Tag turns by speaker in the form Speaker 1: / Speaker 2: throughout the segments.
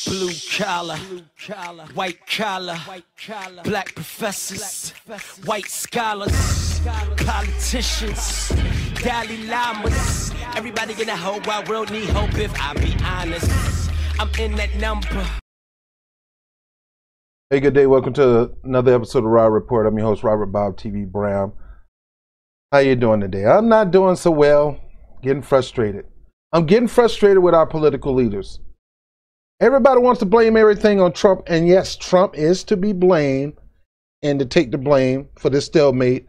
Speaker 1: Blue collar, white collar, black professors, white scholars, politicians, Dalai Lamas. Everybody in the whole wide world need hope if I be honest. I'm in that number.
Speaker 2: Hey, good day. Welcome to another episode of Raw Report. I'm your host, Robert Bob TV Brown. How you doing today? I'm not doing so well. Getting frustrated. I'm getting frustrated with our political leaders. Everybody wants to blame everything on Trump, and yes, Trump is to be blamed and to take the blame for this stalemate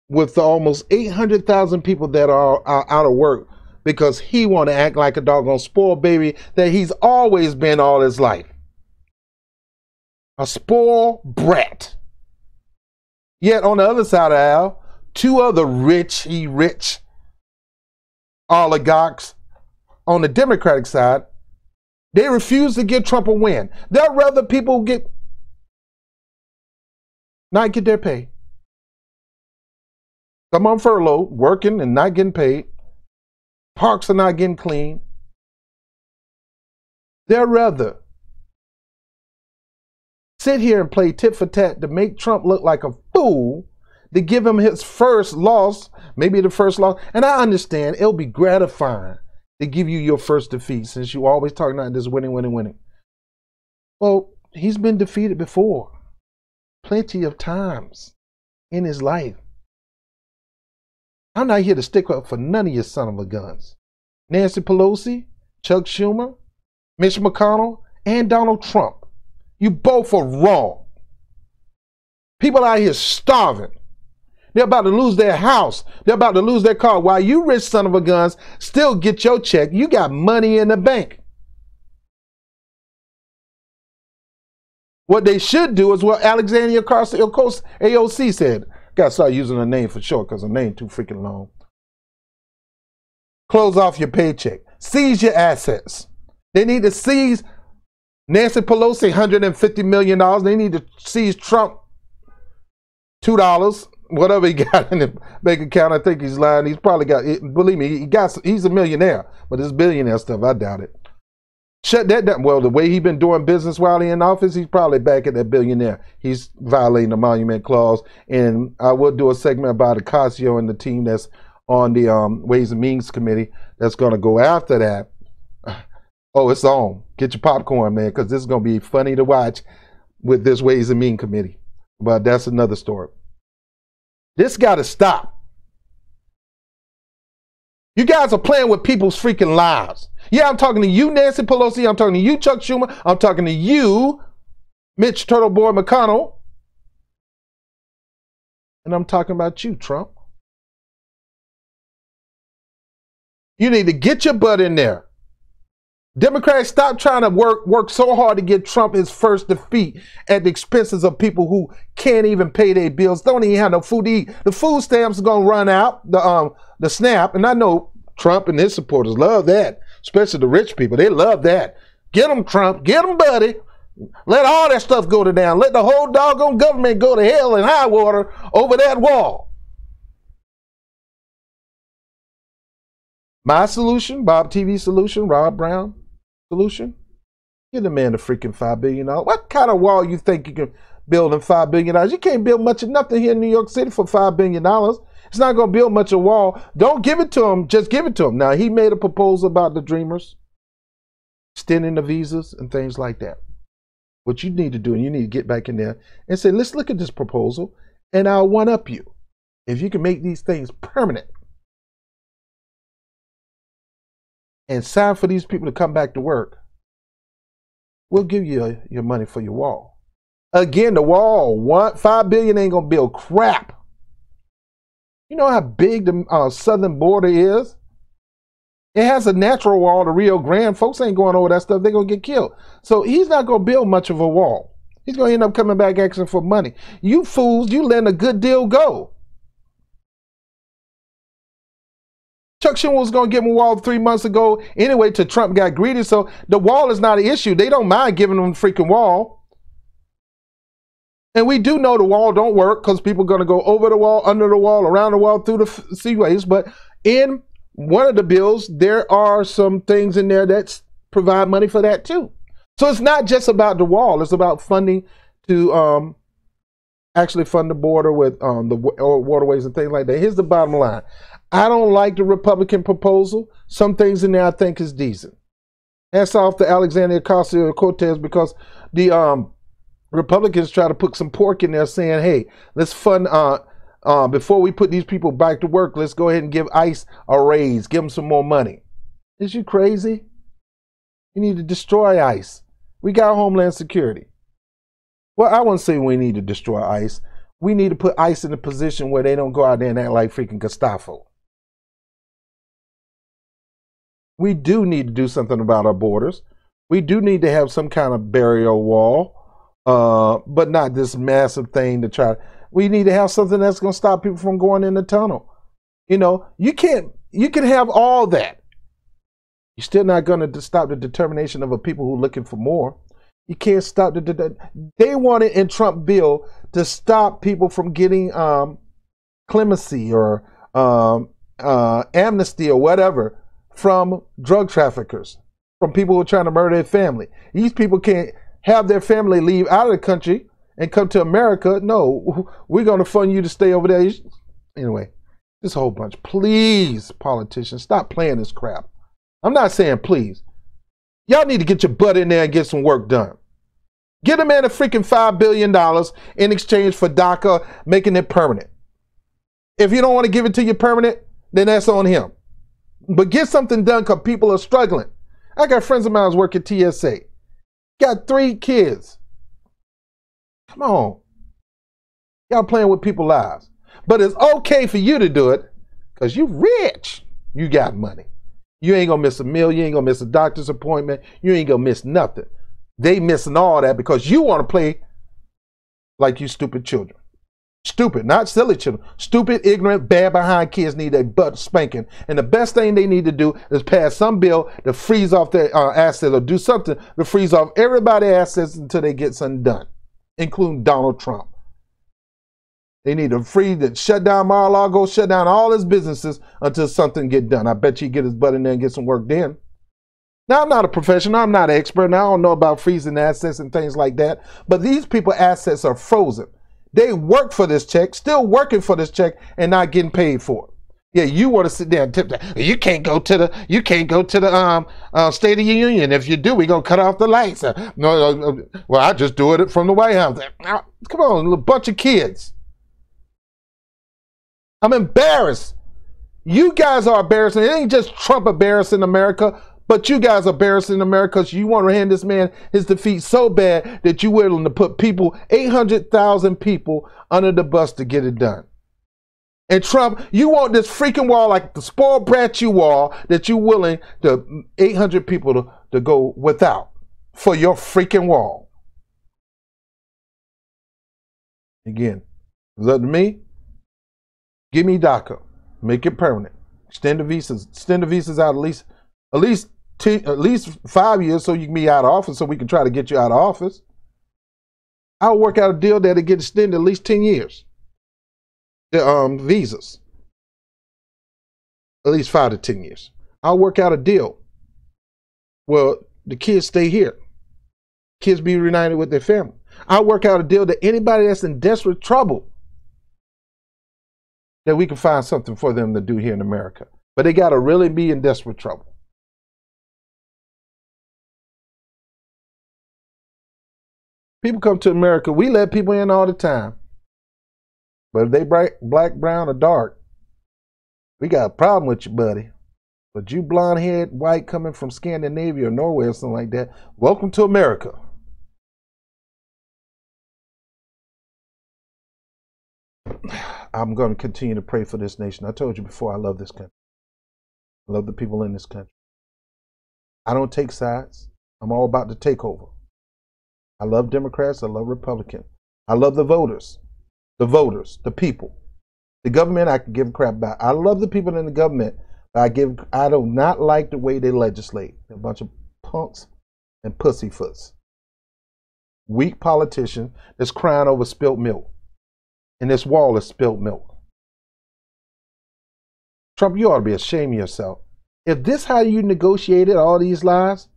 Speaker 2: with the almost 800,000 people that are out of work because he want to act like a doggone spoiled baby that he's always been all his life. A spoiled brat. Yet on the other side of the aisle, two other rich oligarchs on the Democratic side, they refuse to give Trump a win. They'd rather people not get their pay. Some on furlough, working and not getting paid. Parks are not getting clean. They'd rather sit here and play tit for tat to make Trump look like a fool, to give him his first loss, maybe the first loss. And I understand it'll be gratifying to give you your first defeat since you always talking about this winning. Well, he's been defeated before, plenty of times in his life. I'm not here to stick up for none of your son of a guns. Nancy Pelosi, Chuck Schumer, Mitch McConnell, and Donald Trump. You both are wrong. People out here starving. They're about to lose their house. They're about to lose their car. While you rich son of a guns still get your check, you got money in the bank. What they should do is what Alexandria Ocasio-Cortez said. Got to start using her name for short because her name too freaking long. Close off your paycheck. Seize your assets. They need to seize Nancy Pelosi $150 million. They need to seize Trump $2. Whatever he got in the bank account, I think he's lying. He's probably got, believe me, he's a millionaire. But this billionaire stuff, I doubt it. Shut that down. Well, the way he's been doing business while he's in office, he's probably back at that billionaire. He's violating the Monument Clause. And I will do a segment about Ocasio and the team that's on the Ways and Means Committee that's going to go after that. Oh, it's on. Get your popcorn, man, because this is going to be funny to watch with this Ways and Means Committee. But that's another story. This got to stop. You guys are playing with people's freaking lives. Yeah, I'm talking to you, Nancy Pelosi. I'm talking to you, Chuck Schumer. I'm talking to you, Mitch Turtleboy McConnell. And I'm talking about you, Trump. You need to get your butt in there. Democrats, stop trying to work so hard to get Trump his first defeat at the expenses of people who can't even pay their bills, don't even have no food to eat. The food stamps are gonna run out, the SNAP, and I know Trump and his supporters love that, especially the rich people. They love that. Get them, Trump. Get them, buddy. Let all that stuff go to down. Let the whole doggone government go to hell in high water over that wall. My solution, Bob TV solution, Rob Brown solution, give the man a freaking $5 billion. What kind of wall you think you can build in $5 billion? You can't build much of nothing here in New York City for $5 billion. It's not going to build much of a wall. Don't give it to him. Just give it to him. Now, he made a proposal about the Dreamers, extending the visas and things like that. What you need to do, and you need to get back in there and say, let's look at this proposal, and I'll one-up you. If you can make these things permanent, and sign for these people to come back to work, we'll give you your money for your wall. Again, the wall, $5 billion ain't gonna build crap. You know how big the southern border is? It has a natural wall, the Rio Grande. Folks ain't going over that stuff, they're gonna get killed. So he's not gonna build much of a wall. He's gonna end up coming back asking for money. You fools, you letting a good deal go. Chuck Schumer was going to give him a wall 3 months ago anyway till Trump got greedy. So the wall is not an issue. They don't mind giving them the freaking wall. And we do know the wall don't work because people are going to go over the wall, under the wall, around the wall, through the seaways. But in one of the bills, there are some things in there that provide money for that too. So it's not just about the wall. It's about funding to actually fund the border with the waterways and things like that. Here's the bottom line. I don't like the Republican proposal. Some things in there I think is decent. Hats off to Alexandria Ocasio-Cortez because the Republicans try to put some pork in there saying, hey, let's fund, before we put these people back to work, let's go ahead and give ICE a raise, give them some more money. Is you crazy? You need to destroy ICE. We got Homeland Security. Well, I wouldn't say we need to destroy ICE. We need to put ICE in a position where they don't go out there and act like freaking Gestapo. We do need to do something about our borders. We do need to have some kind of barrier wall, but not this massive thing to try. We need to have something that's going to stop people from going in the tunnel. You know, you can have all that. You're still not going to stop the determination of a people who are looking for more. You can't stop they wanted in Trump bill to stop people from getting clemency or amnesty or whatever from drug traffickers, from people who are trying to murder their family. These people can't have their family leave out of the country and come to America. No, we're going to fund you to stay over there. Anyway, this whole bunch. Please, politicians, stop playing this crap. I'm not saying please. Y'all need to get your butt in there and get some work done. Get a man a freaking $5 billion in exchange for DACA, making it permanent. If you don't want to give it to you permanent, then that's on him. But get something done because people are struggling. I got friends of mine who work at TSA. Got 3 kids. Come on. Y'all playing with people's lives. But it's okay for you to do it because you rich. You got money. You ain't going to miss a meal. You ain't going to miss a doctor's appointment. You ain't going to miss nothing. They missing all that because you want to play like you stupid children. Stupid, not silly children. Stupid, ignorant, bad behind kids need their butt spanking. And the best thing they need to do is pass some bill to freeze off their assets or do something to freeze off everybody's assets until they get something done, including Donald Trump. They need to shut down Mar-a-Lago, shut down all his businesses until something get done. I bet you get his butt in there and get some work done. Now, I'm not a professional. I'm not an expert. And I don't know about freezing assets and things like that. But these people's assets are frozen. They work for this check, still working for this check, and not getting paid for it. Yeah, you want to sit there and tip that. You can't go to the State of the Union. If you do, we're gonna cut off the lights. No, well, I just do it from the White House. Come on, a bunch of kids. I'm embarrassed. You guys are embarrassing. It ain't just Trump embarrassing America. But you guys are embarrassing America because you want to hand this man his defeat so bad that you're willing to put people, 800,000 people, under the bus to get it done. And Trump, you want this freaking wall like the spoiled brat you are that you're willing to 800 people to go without for your freaking wall. Again, it's up to me. Give me DACA. Make it permanent. Extend the visas out at least 5 years so you can be out of office so we can try to get you out of office. I'll work out a deal that'll get extended at least 10 years. The visas. At least 5 to 10 years. I'll work out a deal. Well, the kids stay here. Kids be reunited with their family. I'll work out a deal that anybody that's in desperate trouble, that we can find something for them to do here in America. But they got to really be in desperate trouble. People come to America. We let people in all the time. But if they black, brown, or dark, we got a problem with you, buddy. But you blonde-haired, white, coming from Scandinavia or Norway or something like that, welcome to America. I'm going to continue to pray for this nation. I told you before, I love this country. I love the people in this country. I don't take sides. I'm all about the takeover. I love Democrats. I love Republicans. I love the voters, the people. The government, I can give a crap about. I love the people in the government, but I do not like the way they legislate. They're a bunch of punks and pussyfoots. Weak politicians that's crying over spilt milk. And this wall is spilt milk. Trump, you ought to be ashamed of yourself. If this how you negotiated all these lies,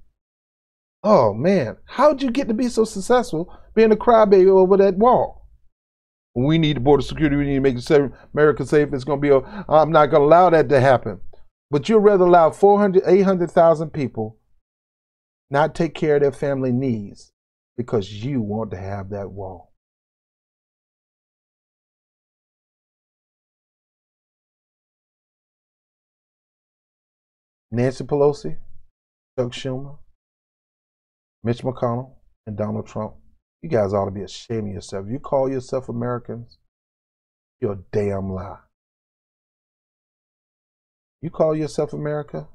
Speaker 2: Oh man, how'd you get to be so successful being a crybaby over that wall? We need the border security. We need to make America safe. It's going to be, I'm not going to allow that to happen. But you'd rather allow 800,000 people not take care of their family needs because you want to have that wall. Nancy Pelosi, Chuck Schumer, Mitch McConnell, and Donald Trump, you guys ought to be ashamed of yourself. You call yourself Americans, you're a damn lie. You call yourself America?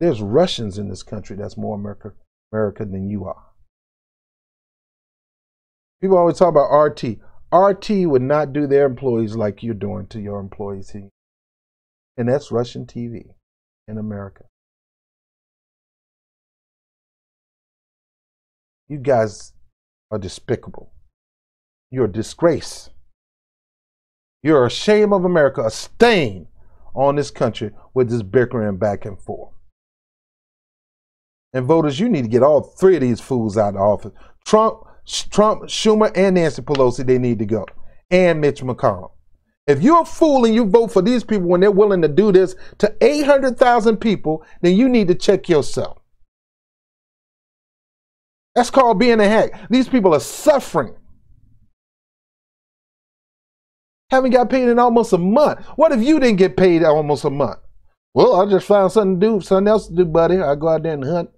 Speaker 2: There's Russians in this country that's more American than you are. People always talk about RT. RT would not do their employees like you're doing to your employees here. And that's Russian TV in America. You guys are despicable. You're a disgrace. You're a shame of America, a stain on this country with this bickering back and forth. And voters, you need to get all three of these fools out of office. Trump, Schumer, and Nancy Pelosi, they need to go. And Mitch McConnell. If you're a fool and you vote for these people when they're willing to do this to 800,000 people, then you need to check yourself. That's called being a hack. These people are suffering. Haven't got paid in almost a month. What if you didn't get paid almost a month? Well, I just found something to do, something else to do, buddy. I go out there and hunt.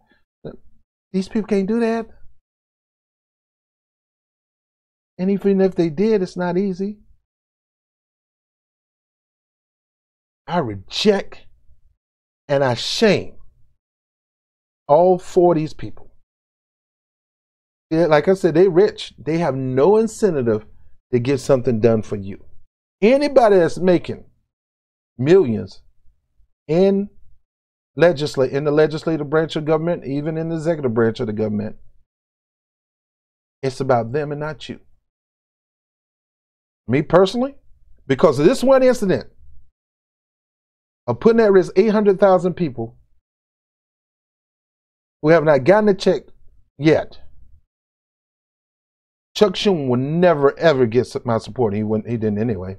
Speaker 2: These people can't do that. And even if they did, it's not easy. I reject and I shame all four of these people. Yeah, like I said, they're rich. They have no incentive to get something done for you. Anybody that's making millions in the legislative branch of government, even in the executive branch of the government, it's about them and not you. Me personally, because of this one incident of putting at risk 800,000 people who have not gotten a check yet, Chuck Schumer will never ever get my support. He didn't anyway.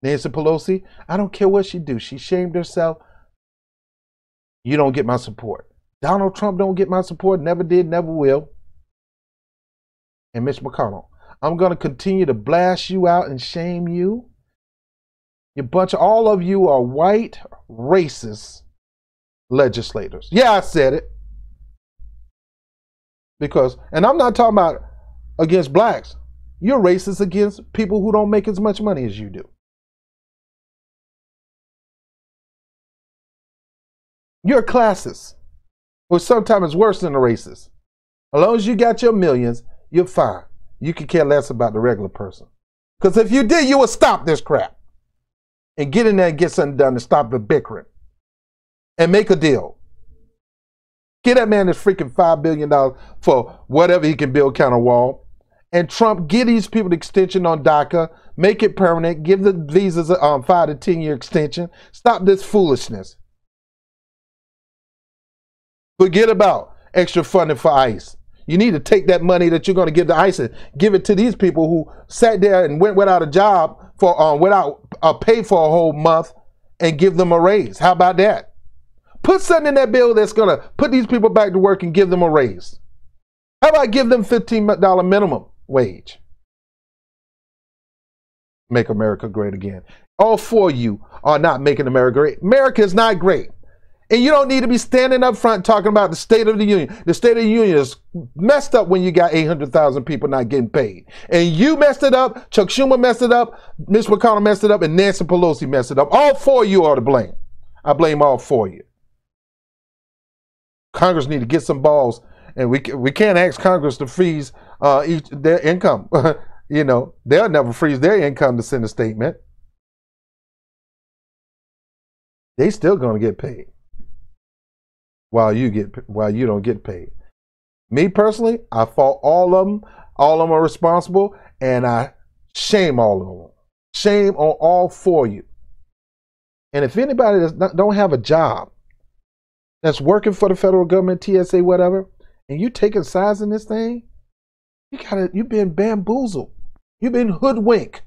Speaker 2: Nancy Pelosi, I don't care what she do. She shamed herself. You don't get my support. Donald Trump don't get my support. Never did, never will. And Mitch McConnell, I'm going to continue to blast you out and shame you. All of you are white, racist legislators. Yeah, I said it. And I'm not talking about against blacks. You're racist against people who don't make as much money as you do. You're a classist, which sometimes is worse than a racist. As long as you got your millions, you're fine. You can care less about the regular person. Because if you did, you would stop this crap and get in there and get something done to stop the bickering and make a deal. Get that man this freaking $5 billion for whatever he can build kind of wall. And Trump, get these people the extension on DACA, make it permanent, give the visas a 5 to 10 year extension. Stop this foolishness. Forget about extra funding for ICE. You need to take that money that you're going to give to ICE and give it to these people who sat there and went without a job without pay for a whole month and give them a raise. How about that? Put something in that bill that's going to put these people back to work and give them a raise. How about give them $15 minimum wage? Make America great again. All four of you are not making America great. America is not great. And you don't need to be standing up front talking about the State of the Union. The State of the Union is messed up when you got 800,000 people not getting paid. And you messed it up, Chuck Schumer messed it up, Mitch McConnell messed it up, and Nancy Pelosi messed it up. All four of you are to blame. I blame all four of you. Congress need to get some balls, and we can't ask Congress to freeze their income. You know, they'll never freeze their income to send a statement. They still gonna get paid while you don't get paid. Me personally, I fault all of them. All of them are responsible, and I shame all of them. Shame on all four of you. And if anybody don't have a job, that's working for the federal government, TSA, whatever, and you taking sides in this thing, you've been bamboozled. You've been hoodwinked.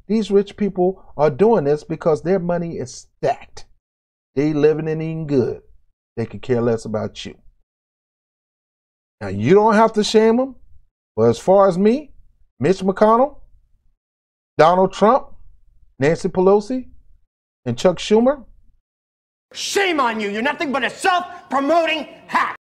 Speaker 2: These rich people are doing this because their money is stacked. They living and eating good. They could care less about you. Now, you don't have to shame them. But as far as me, Mitch McConnell, Donald Trump, Nancy Pelosi, and Chuck Schumer,
Speaker 3: shame on you. You're nothing but a self-promoting hack.